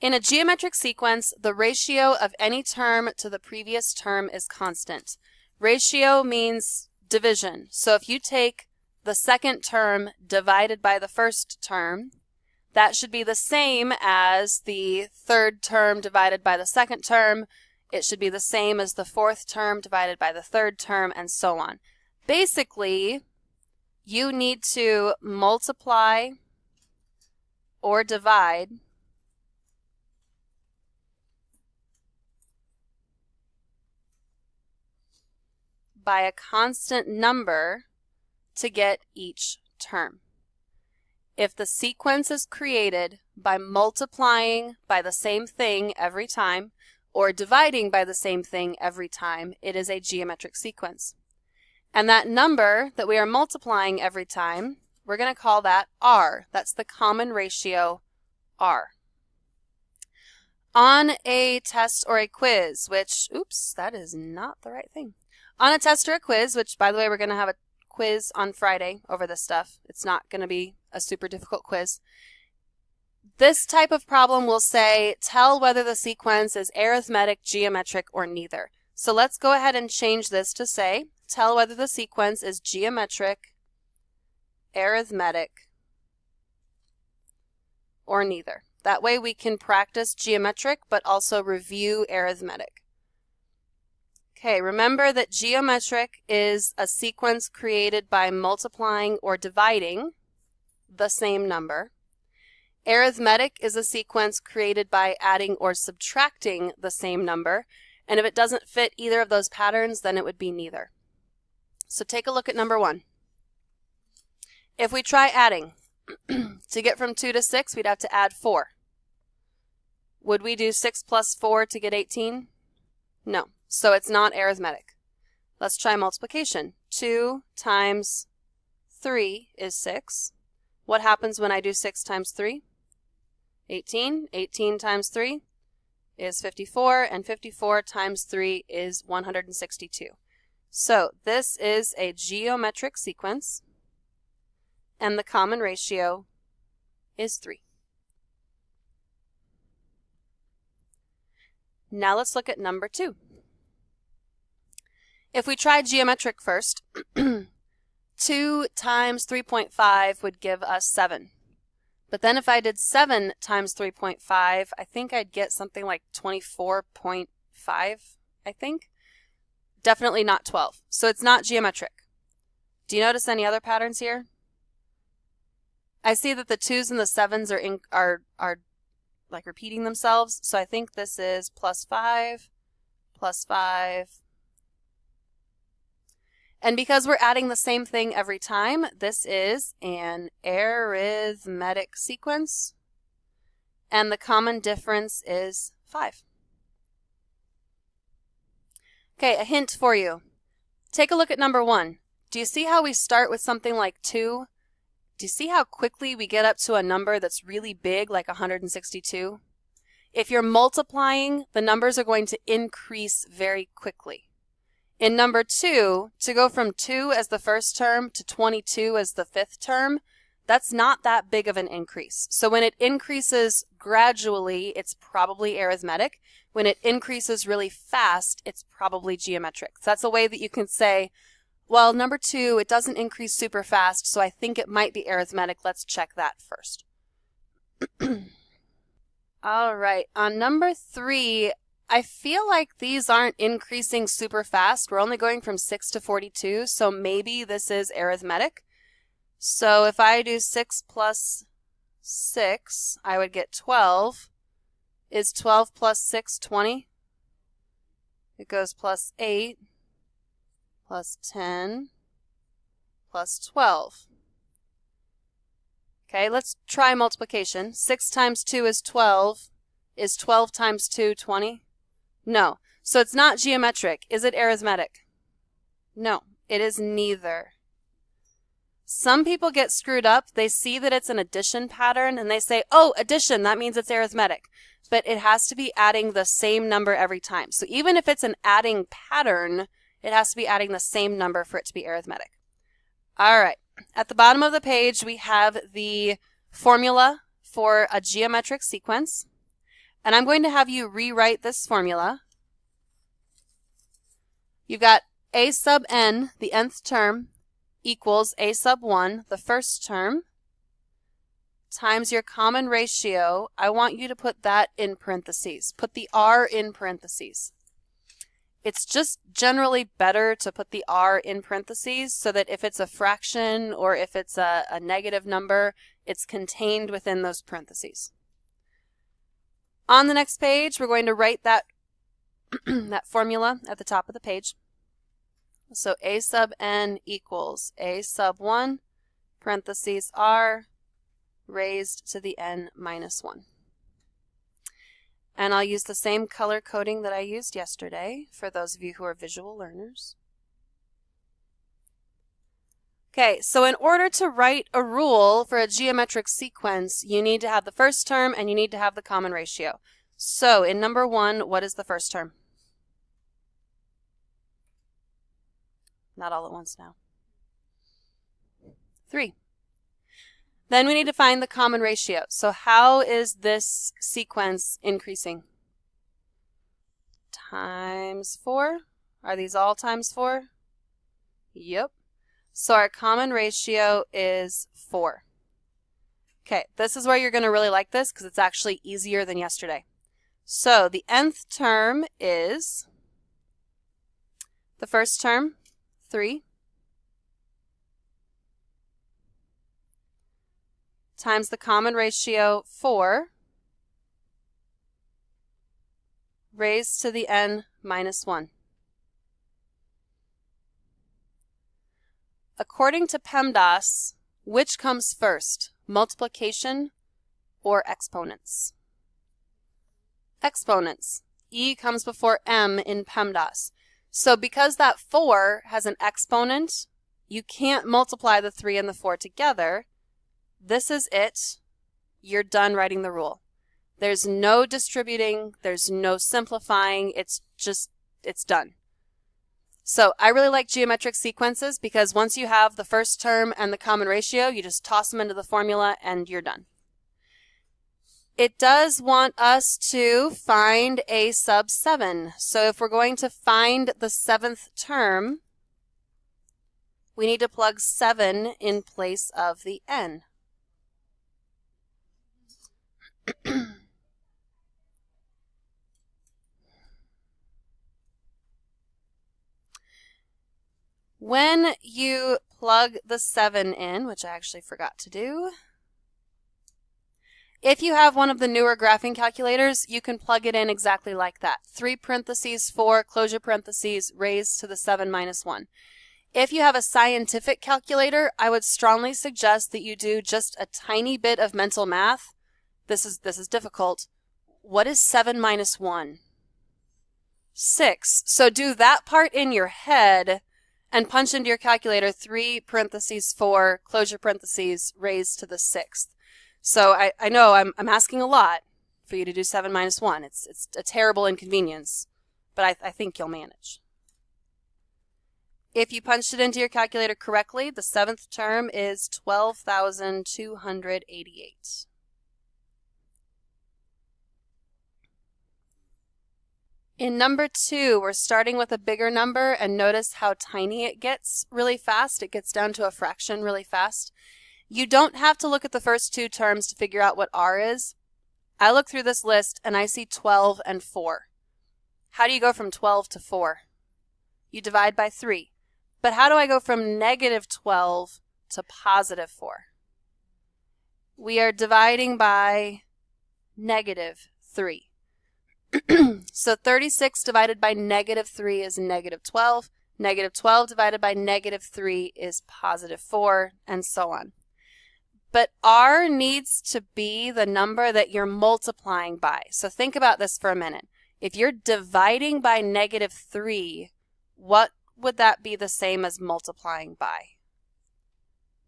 In a geometric sequence, the ratio of any term to the previous term is constant. Ratio means division. So if you take the second term divided by the first term, that should be the same as the third term divided by the second term. It should be the same as the fourth term divided by the third term, and so on. Basically, you need to multiply or divide by a constant number to get each term. If the sequence is created by multiplying by the same thing every time or dividing by the same thing every time, it is a geometric sequence. And that number that we are multiplying every time, we're going to call that R. That's the common ratio R. On a test or a quiz, which, oops, that is not the right thing. On a test or a quiz, which, by the way, we're going to have a quiz on Friday over this stuff. It's not going to be a super difficult quiz. This type of problem will say, tell whether the sequence is arithmetic, geometric, or neither. So let's go ahead and change this to say, tell whether the sequence is geometric, arithmetic, or neither. That way we can practice geometric, but also review arithmetic. Okay, remember that geometric is a sequence created by multiplying or dividing the same number. Arithmetic is a sequence created by adding or subtracting the same number. And if it doesn't fit either of those patterns, then it would be neither. So take a look at number 1. If we try adding, to get from 2 to 6, we'd have to add 4. Would we do 6 plus 4 to get 18? No. So it's not arithmetic. Let's try multiplication. 2 times 3 is 6. What happens when I do 6 times 3? 18. 18 times 3 is 54, and 54 times 3 is 162. So this is a geometric sequence, and the common ratio is 3. Now let's look at number 2. If we try geometric first, 2 times 3.5 would give us 7. But then if I did 7 times 3.5, I think I'd get something like 24.5, I think. Definitely not 12. So it's not geometric. Do you notice any other patterns here? I see that the 2's and the 7's are like repeating themselves. So I think this is plus 5, plus 5. And because we're adding the same thing every time, this is an arithmetic sequence, and the common difference is 5. Okay, a hint for you. Take a look at number 1. Do you see how we start with something like 2? Do you see how quickly we get up to a number that's really big, like 162? If you're multiplying, the numbers are going to increase very quickly. In number 2, to go from 2 as the first term to 22 as the fifth term, that's not that big of an increase. So when it increases gradually, it's probably arithmetic. When it increases really fast, it's probably geometric. So that's a way that you can say, well, number 2, it doesn't increase super fast, so I think it might be arithmetic. Let's check that first. All right, on number 3, I feel like these aren't increasing super fast. We're only going from 6 to 42, so maybe this is arithmetic. So if I do 6 plus 6, I would get 12. Is 12 plus 6 20? It goes plus 8, plus 10, plus 12. Okay, let's try multiplication. 6 times 2 is 12. Is 12 times 2 20? No. So it's not geometric. Is it arithmetic? No, it is neither. Some people get screwed up. They see that it's an addition pattern and they say, oh, addition, that means it's arithmetic. But it has to be adding the same number every time. So even if it's an adding pattern, it has to be adding the same number for it to be arithmetic. All right. At the bottom of the page, we have the formula for a geometric sequence. And I'm going to have you rewrite this formula. You've got a sub n, the nth term, equals a sub 1, the first term, times your common ratio. I want you to put that in parentheses. Put the r in parentheses. It's just generally better to put the r in parentheses so that if it's a fraction or if it's a negative number, it's contained within those parentheses. On the next page, we're going to write that, that formula at the top of the page. So a sub n equals a sub 1, parentheses r, raised to the n minus 1. And I'll use the same color coding that I used yesterday for those of you who are visual learners. Okay, so in order to write a rule for a geometric sequence, you need to have the first term and you need to have the common ratio. So in number 1, what is the first term? Not all at once now. 3. Then we need to find the common ratio. So how is this sequence increasing? Times 4. Are these all times 4? Yep. So our common ratio is 4. Okay, this is where you're going to really like this because it's actually easier than yesterday. So the nth term is the first term, 3, times the common ratio, 4, raised to the n minus 1. According to PEMDAS, which comes first, multiplication or exponents? Exponents. E comes before m in PEMDAS. So because that 4 has an exponent, you can't multiply the 3 and the 4 together. This is it. You're done writing the rule. There's no distributing, there's no simplifying, it's done. So I really like geometric sequences because once you have the first term and the common ratio, you just toss them into the formula and you're done. It does want us to find a sub 7. So if we're going to find the 7th term, we need to plug 7 in place of the n. When you plug the 7 in, which I actually forgot to do, if you have one of the newer graphing calculators, you can plug it in exactly like that. 3 parentheses, 4, closure parentheses, raised to the 7 minus 1. If you have a scientific calculator, I would strongly suggest that you do just a tiny bit of mental math. This is difficult. What is 7 minus 1? 6. So do that part in your head and punch into your calculator 3 parentheses 4, closure parentheses, raised to the 6th. So I know I'm asking a lot for you to do 7 minus 1. It's a terrible inconvenience, but I think you'll manage. If you punched it into your calculator correctly, the 7th term is 12,288. In number 2, we're starting with a bigger number, and notice how tiny it gets really fast. It gets down to a fraction really fast. You don't have to look at the first 2 terms to figure out what r is. I look through this list and I see 12 and 4. How do you go from 12 to 4? You divide by 3. But how do I go from negative 12 to positive 4? We are dividing by negative 3. So 36 divided by negative 3 is negative 12. Negative 12 divided by negative 3 is positive 4, and so on. But r needs to be the number that you're multiplying by. So think about this for a minute. If you're dividing by negative 3, what would that be the same as multiplying by?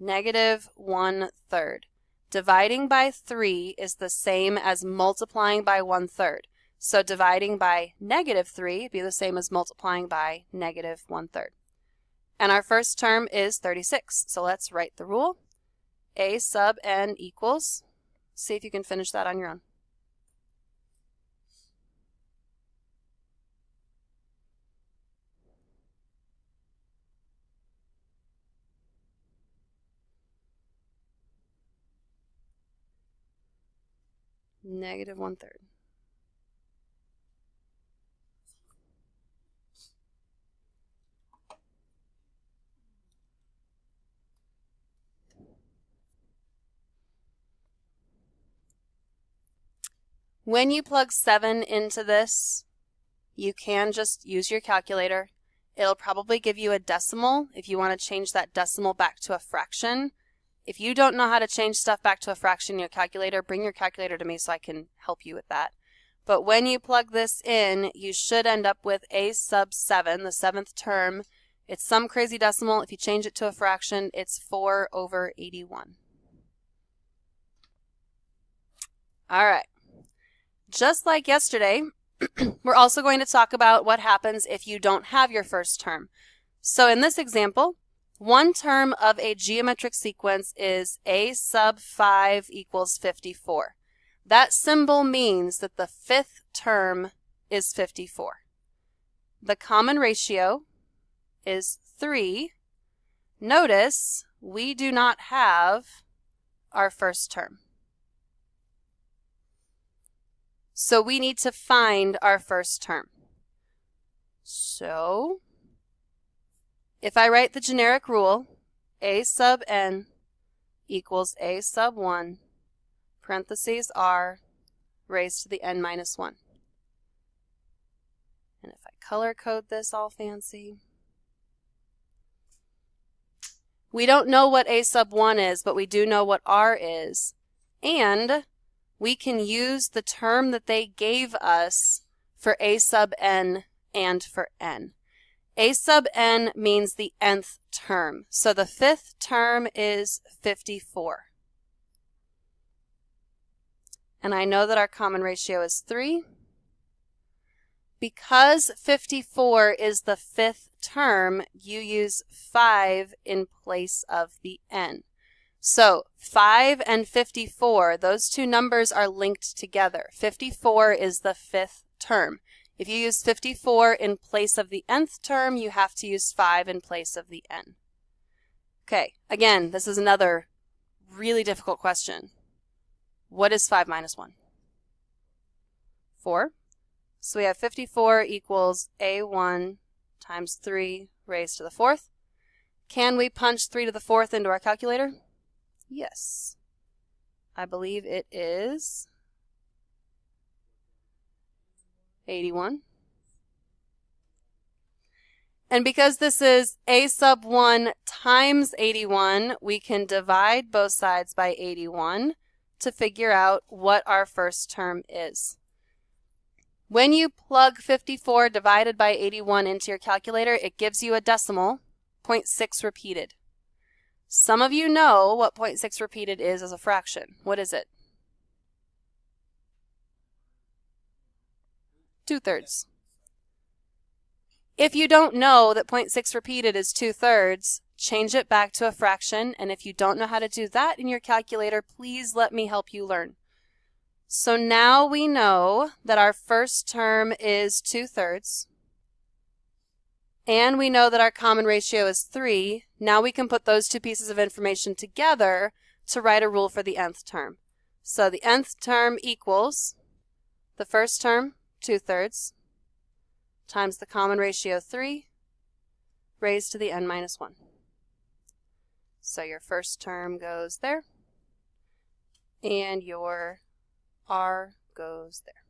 Negative 1/3. Dividing by 3 is the same as multiplying by 1/3. So dividing by negative 3 would be the same as multiplying by negative 1/3. And our first term is 36. So let's write the rule. A sub n equals, see if you can finish that on your own. Negative 1/3. When you plug 7 into this, you can just use your calculator. It'll probably give you a decimal if you want to change that decimal back to a fraction. If you don't know how to change stuff back to a fraction in your calculator, bring your calculator to me so I can help you with that. But when you plug this in, you should end up with a sub 7, the 7th term. It's some crazy decimal. If you change it to a fraction, it's 4/81. All right. Just like yesterday, we're also going to talk about what happens if you don't have your first term. So in this example, one term of a geometric sequence is a sub 5 equals 54. That symbol means that the 5th term is 54. The common ratio is 3. Notice we do not have our first term. So we need to find our first term. So if I write the generic rule, a sub n equals a sub 1, parentheses r, raised to the n minus 1. And if I color code this all fancy, we don't know what a sub 1 is, but we do know what r is. And we can use the term that they gave us for a sub n and for n. A sub n means the nth term. So the 5th term is 54. And I know that our common ratio is 3. Because 54 is the 5th term, you use 5 in place of the n. So 5 and 54, those two numbers are linked together. 54 is the 5th term. If you use 54 in place of the nth term, you have to use 5 in place of the n. Okay, again, this is another really difficult question. What is 5 minus 1? 4. So we have 54 equals a1 times 3 raised to the 4th. Can we punch 3 to the 4th into our calculator? Yes. I believe it is 81. And because this is a sub 1 times 81, we can divide both sides by 81 to figure out what our first term is. When you plug 54 divided by 81 into your calculator, it gives you a decimal, 0.6 repeated. Some of you know what 0.6 repeated is as a fraction. What is it? 2/3. If you don't know that 0.6 repeated is 2/3, change it back to a fraction. And if you don't know how to do that in your calculator, please let me help you learn. So now we know that our first term is 2/3. And we know that our common ratio is 3. Now we can put those two pieces of information together to write a rule for the nth term. So the nth term equals the first term, 2/3, times the common ratio 3, raised to the n minus 1. So your first term goes there, and your r goes there.